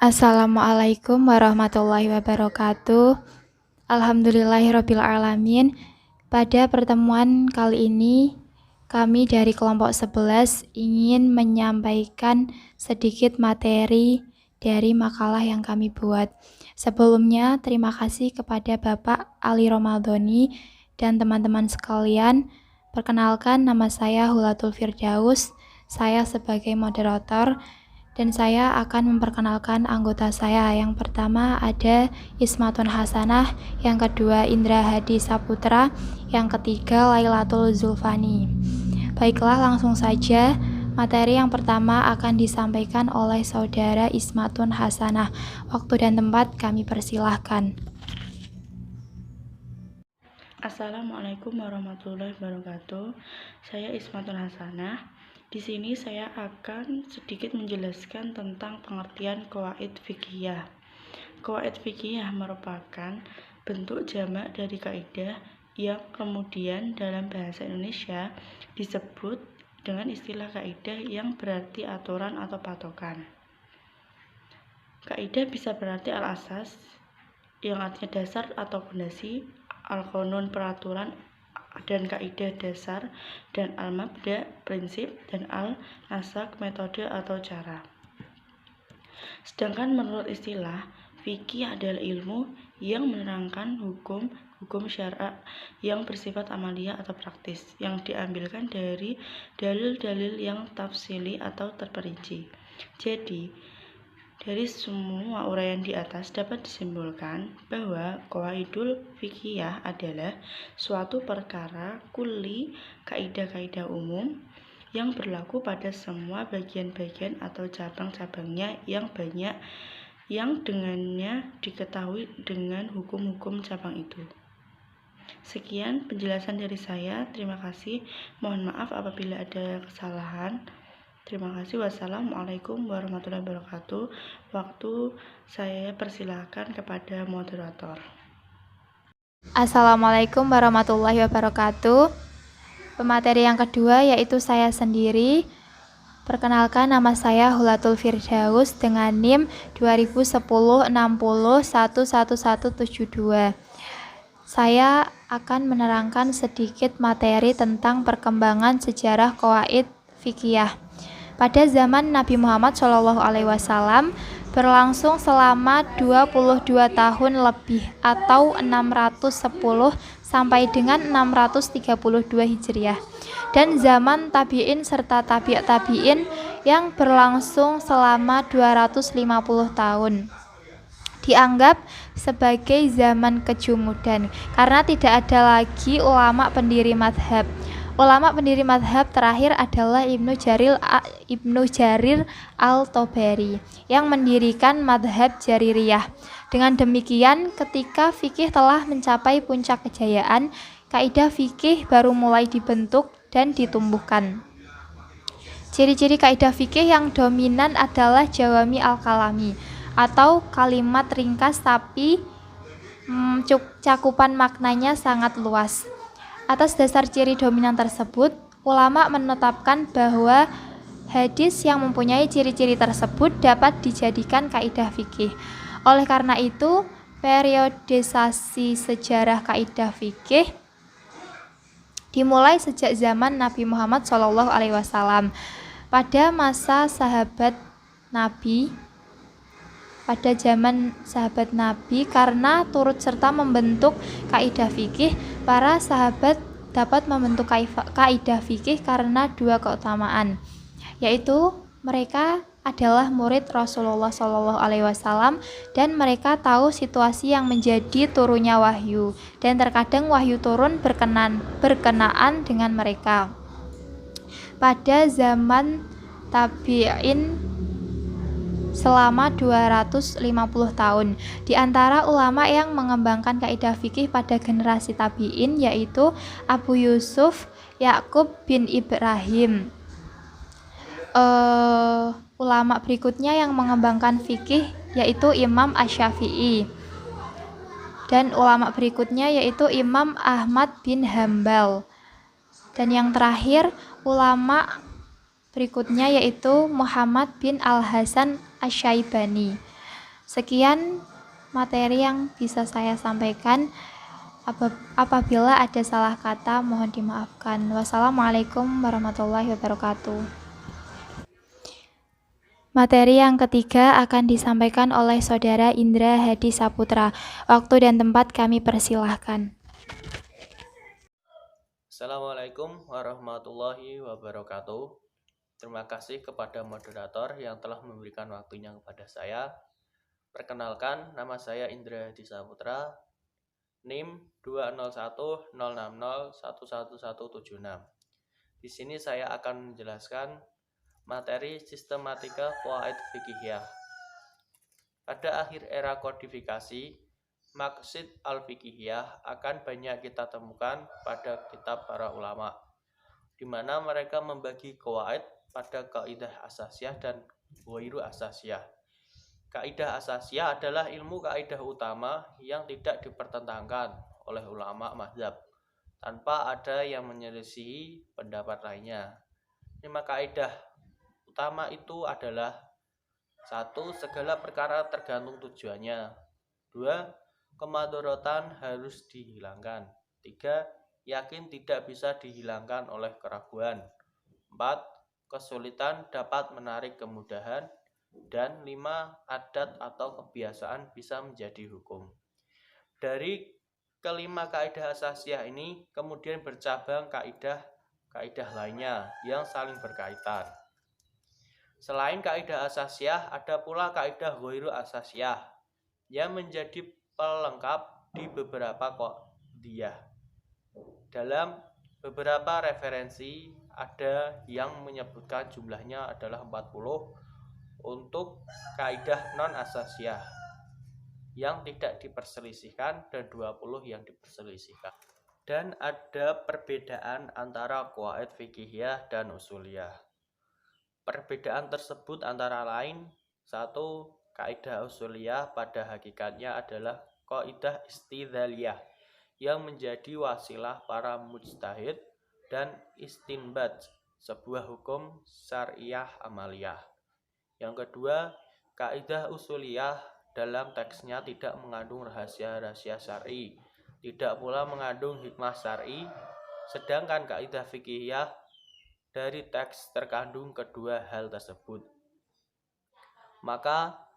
Assalamualaikum warahmatullahi wabarakatuh. Alhamdulillahirabbil alamin. Pada pertemuan kali ini, kami dari kelompok 11 ingin menyampaikan sedikit materi dari makalah yang kami buat. Sebelumnya, terima kasih kepada Bapak Ali Romadhoni dan teman-teman sekalian. Perkenalkan, nama saya Hulatul Firdaus. Saya sebagai moderator dan saya akan memperkenalkan anggota saya. Yang pertama ada Ismatun Hasanah, yang kedua Indra Hadi Saputra, yang ketiga Lailatul Zulfani. Baiklah, langsung saja. Materi yang pertama akan disampaikan oleh saudara Ismatun Hasanah. Waktu dan tempat kami persilahkan. Assalamualaikum warahmatullahi wabarakatuh. Saya Ismatun Hasanah. Di sini saya akan sedikit menjelaskan tentang pengertian qawaid fiqhiyah. Qawaid fiqhiyah merupakan bentuk jamak dari kaidah yang kemudian dalam bahasa Indonesia disebut dengan istilah kaidah yang berarti aturan atau patokan. Kaidah bisa berarti al-asas, yang artinya dasar atau fondasi, al-qanun peraturan dan kaidah dasar, dan al-mabda prinsip, dan al-nasak metode atau cara. Sedangkan menurut istilah, fikih adalah ilmu yang menerangkan hukum syara' yang bersifat amaliyah atau praktis, yang diambilkan dari dalil-dalil yang tafsili atau terperinci. Jadi, dari semua uraian di atas dapat disimpulkan bahwa qawaidul fiqhiyah adalah suatu perkara kulli, kaidah-kaidah umum yang berlaku pada semua bagian-bagian atau cabang-cabangnya yang banyak, yang dengannya diketahui dengan hukum-hukum cabang itu. Sekian penjelasan dari saya. Terima kasih. Mohon maaf apabila ada kesalahan. Terima kasih. Wassalamualaikum warahmatullahi wabarakatuh. Waktu saya persilahkan kepada moderator. Assalamualaikum warahmatullahi wabarakatuh. Pemateri yang kedua yaitu saya sendiri. Perkenalkan, nama saya Hulatul Firdaus dengan NIM 201060111172. Saya akan menerangkan sedikit materi tentang perkembangan sejarah qawaid fikih. Pada zaman Nabi Muhammad SAW berlangsung selama 22 tahun lebih atau 610 sampai dengan 632 Hijriah, dan zaman tabi'in serta tabi'in yang berlangsung selama 250 tahun. Dianggap sebagai zaman kejumudan karena tidak ada lagi ulama pendiri madhab. Ulama pendiri madhab terakhir adalah Ibnu Jarir al-Tabari yang mendirikan madhab Jaririyah. Dengan demikian, ketika fikih telah mencapai puncak kejayaan, kaidah fikih baru mulai dibentuk dan ditumbuhkan. Ciri-ciri kaidah fikih yang dominan adalah jawami al-kalami atau kalimat ringkas tapi cakupan maknanya sangat luas. Atas dasar ciri dominan tersebut, ulama menetapkan bahwa hadis yang mempunyai ciri-ciri tersebut dapat dijadikan kaidah fikih. Oleh karena itu, periodisasi sejarah kaidah fikih dimulai sejak zaman Nabi Muhammad SAW. Pada masa zaman sahabat Nabi, karena turut serta membentuk kaidah fikih, para sahabat dapat membentuk kaidah fikih karena dua keutamaan, yaitu mereka adalah murid Rasulullah SAW dan mereka tahu situasi yang menjadi turunnya wahyu, dan terkadang wahyu turun berkenaan dengan mereka. Pada zaman tabi'in selama 250 tahun. Di antara ulama yang mengembangkan kaidah fikih pada generasi tabi'in yaitu Abu Yusuf Ya'qub bin Ibrahim. Ulama berikutnya yang mengembangkan fikih yaitu Imam Asy-Syafi'i. Dan ulama berikutnya yaitu Imam Ahmad bin Hambal. Dan yang terakhir ulama berikutnya yaitu Muhammad bin Al-Hasan Asy-Syaibani. Sekian materi yang bisa saya sampaikan. Apabila ada salah kata, mohon dimaafkan. Wassalamualaikum warahmatullahi wabarakatuh. Materi yang ketiga akan disampaikan oleh Saudara Indra Hadi Saputra. Waktu dan tempat kami persilahkan. Assalamualaikum warahmatullahi wabarakatuh. Terima kasih kepada moderator yang telah memberikan waktunya kepada saya. Perkenalkan, nama saya Indra Hadi Saputra, NIM 20106011176. Di sini saya akan menjelaskan materi sistematika qawaid fiqhiyah. Pada akhir era kodifikasi, maqsid al-fiqhiyah akan banyak kita temukan pada kitab para ulama, di mana mereka membagi qawaid pada kaidah asasiyah dan ghairu asasiyah. Kaidah asasiyah adalah ilmu kaidah utama yang tidak dipertentangkan oleh ulama mazhab tanpa ada yang menyelisihi pendapat lainnya. 5 kaidah utama itu adalah: 1. Segala perkara tergantung tujuannya. 2. Kemadharatan harus dihilangkan. 3. Yakin tidak bisa dihilangkan oleh keraguan. 4. Kesulitan dapat menarik kemudahan. Dan 5. Adat atau kebiasaan bisa menjadi hukum. Dari kelima kaidah asasiyah ini kemudian bercabang kaidah lainnya yang saling berkaitan. Selain kaidah asasiyah, ada pula kaidah ghairu asasiyah yang menjadi pelengkap di beberapa qadiyah. Dalam beberapa referensi ada yang menyebutkan jumlahnya adalah 40 untuk kaidah non asasiyah yang tidak diperselisihkan dan 20 yang diperselisihkan. Dan ada perbedaan antara qawaid fiqhiyah dan usuliyah. Perbedaan tersebut antara lain: 1. Kaidah usuliyah pada hakikatnya adalah kaidah istidlaliyah yang menjadi wasilah para mujtahid dan istinbat sebuah hukum syariah amaliyah. Yang kedua, kaidah usuliyah dalam teksnya tidak mengandung rahasia-rahasia syar'i, tidak pula mengandung hikmah syar'i, sedangkan kaidah fikihiyah dari teks terkandung kedua hal tersebut. Maka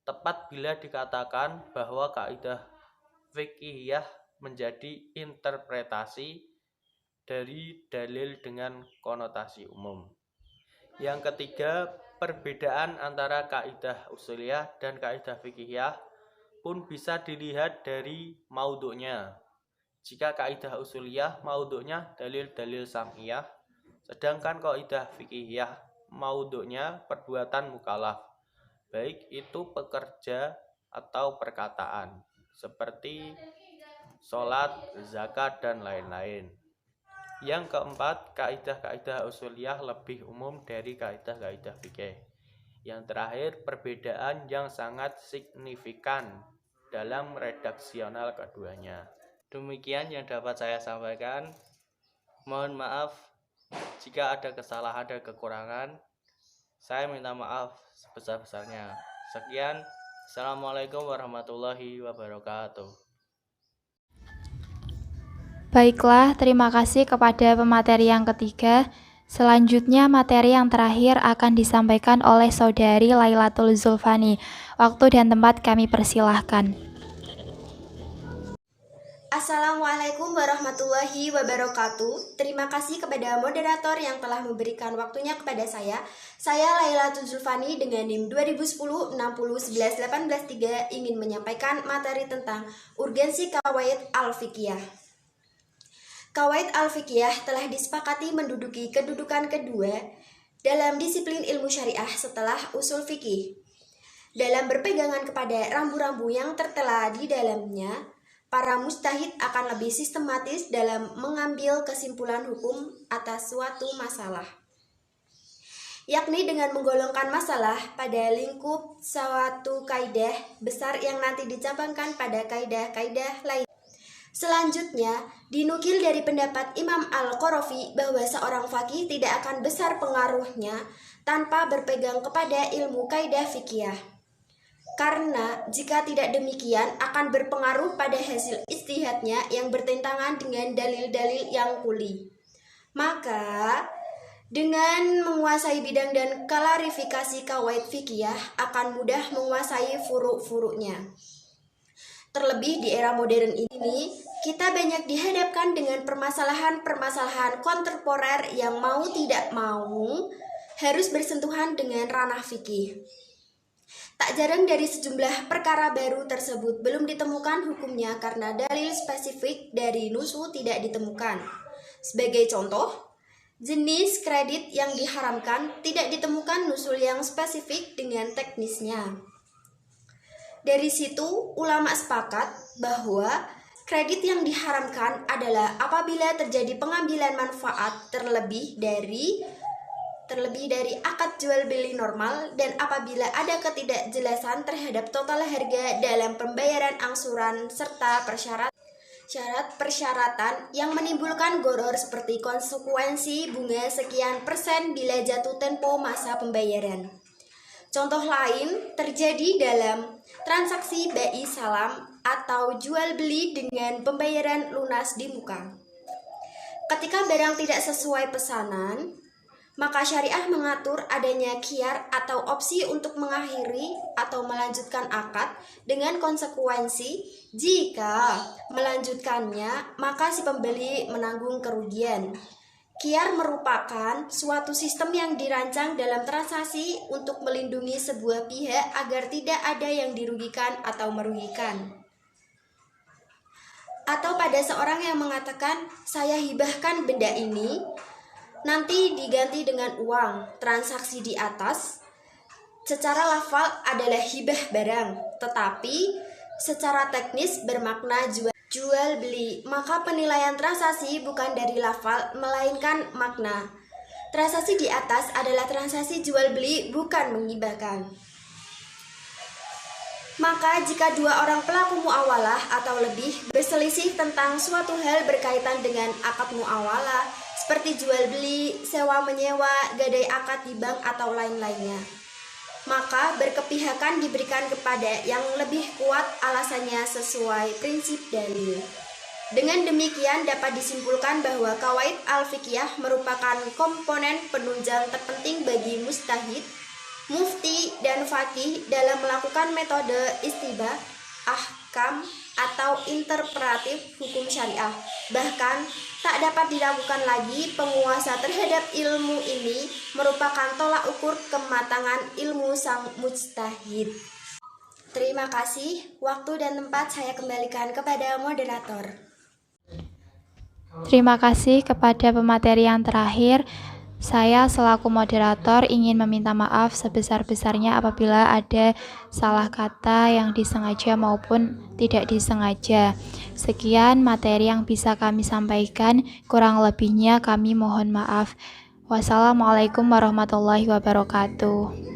tepat bila dikatakan bahwa kaidah fikihiyah menjadi interpretasi dari dalil dengan konotasi umum. Yang ketiga, perbedaan antara kaidah usuliyah dan kaidah fikihiyah pun bisa dilihat dari maudhu'nya. Jika kaidah usuliyah maudhu'nya dalil-dalil sam'iyah, sedangkan kaidah fikihiyah maudhu'nya perbuatan mukallaf, baik itu pekerja atau perkataan, seperti sholat, zakat, dan lain-lain. Yang keempat, kaidah-kaidah usuliyah lebih umum dari kaidah-kaidah fikih. Yang terakhir, perbedaan yang sangat signifikan dalam redaksional keduanya. Demikian yang dapat saya sampaikan. Mohon maaf jika ada kesalahan dan kekurangan. Saya minta maaf sebesar-besarnya. Sekian. Assalamualaikum warahmatullahi wabarakatuh. Baiklah, terima kasih kepada pemateri yang ketiga. Selanjutnya, materi yang terakhir akan disampaikan oleh Saudari Lailatul Zulfani. Waktu dan tempat kami persilahkan. Assalamualaikum warahmatullahi wabarakatuh. Terima kasih kepada moderator yang telah memberikan waktunya kepada saya. Saya Lailatul Zulfani dengan NIM 2010-60-11-18-3 ingin menyampaikan materi tentang urgensi qawaid al-fiqhiyah. Qawaid al-fiqhiyah telah disepakati menduduki kedudukan kedua dalam disiplin ilmu syariah setelah usul fikih. Dalam berpegangan kepada rambu-rambu yang tertera di dalamnya, para mujtahid akan lebih sistematis dalam mengambil kesimpulan hukum atas suatu masalah, yakni dengan menggolongkan masalah pada lingkup suatu kaidah besar yang nanti dicabangkan pada kaidah-kaidah lain. Selanjutnya, dinukil dari pendapat Imam Al-Qarafi bahwa seorang faqih tidak akan besar pengaruhnya tanpa berpegang kepada ilmu kaidah fikih. Karena jika tidak demikian akan berpengaruh pada hasil ijtihadnya yang bertentangan dengan dalil-dalil yang kuli. Maka dengan menguasai bidang dan klarifikasi kawaid fikih akan mudah menguasai furu-furunya. Terlebih di era modern ini, kita banyak dihadapkan dengan permasalahan-permasalahan kontemporer yang mau tidak mau harus bersentuhan dengan ranah fikih. Tak jarang dari sejumlah perkara baru tersebut belum ditemukan hukumnya karena dalil spesifik dari nusu tidak ditemukan. Sebagai contoh, jenis kredit yang diharamkan tidak ditemukan nusul yang spesifik dengan teknisnya. Dari situ, ulama sepakat bahwa kredit yang diharamkan adalah apabila terjadi pengambilan manfaat terlebih dari akad jual beli normal dan apabila ada ketidakjelasan terhadap total harga dalam pembayaran angsuran serta persyaratan yang menimbulkan goror seperti konsekuensi bunga sekian persen bila jatuh tempo masa pembayaran. Contoh lain terjadi dalam transaksi bai salam atau jual beli dengan pembayaran lunas di muka. Ketika barang tidak sesuai pesanan, maka syariah mengatur adanya khiyar atau opsi untuk mengakhiri atau melanjutkan akad dengan konsekuensi jika melanjutkannya maka si pembeli menanggung kerugian. Khiyar merupakan suatu sistem yang dirancang dalam transaksi untuk melindungi sebuah pihak agar tidak ada yang dirugikan atau merugikan. Atau pada seorang yang mengatakan, saya hibahkan benda ini, nanti diganti dengan uang. Transaksi di atas secara lafal adalah hibah barang, tetapi secara teknis bermakna jual beli. Maka penilaian transaksi bukan dari lafal melainkan makna. Transaksi di atas adalah transaksi jual beli, bukan menghibahkan. Maka jika dua orang pelaku muawalah atau lebih berselisih tentang suatu hal berkaitan dengan akad muawalah seperti jual beli, sewa menyewa, gadai akad di bank atau lain-lainnya, maka berkepihakan diberikan kepada yang lebih kuat alasannya sesuai prinsip dalil. Dengan demikian dapat disimpulkan bahwa kawaid al-fiqhiyah merupakan komponen penunjang terpenting bagi mujtahid, mufti, dan faqih dalam melakukan metode istibah, ahkam, atau interpretatif hukum syariah. Bahkan tak dapat dilakukan lagi penguasa terhadap ilmu ini merupakan tolak ukur kematangan ilmu sang mujtahid. Terima kasih. Waktu dan tempat saya kembalikan kepada moderator. Terima kasih kepada pemateri yang terakhir. Saya selaku moderator ingin meminta maaf sebesar-besarnya apabila ada salah kata yang disengaja maupun tidak disengaja. Sekian materi yang bisa kami sampaikan, kurang lebihnya kami mohon maaf. Wassalamualaikum warahmatullahi wabarakatuh.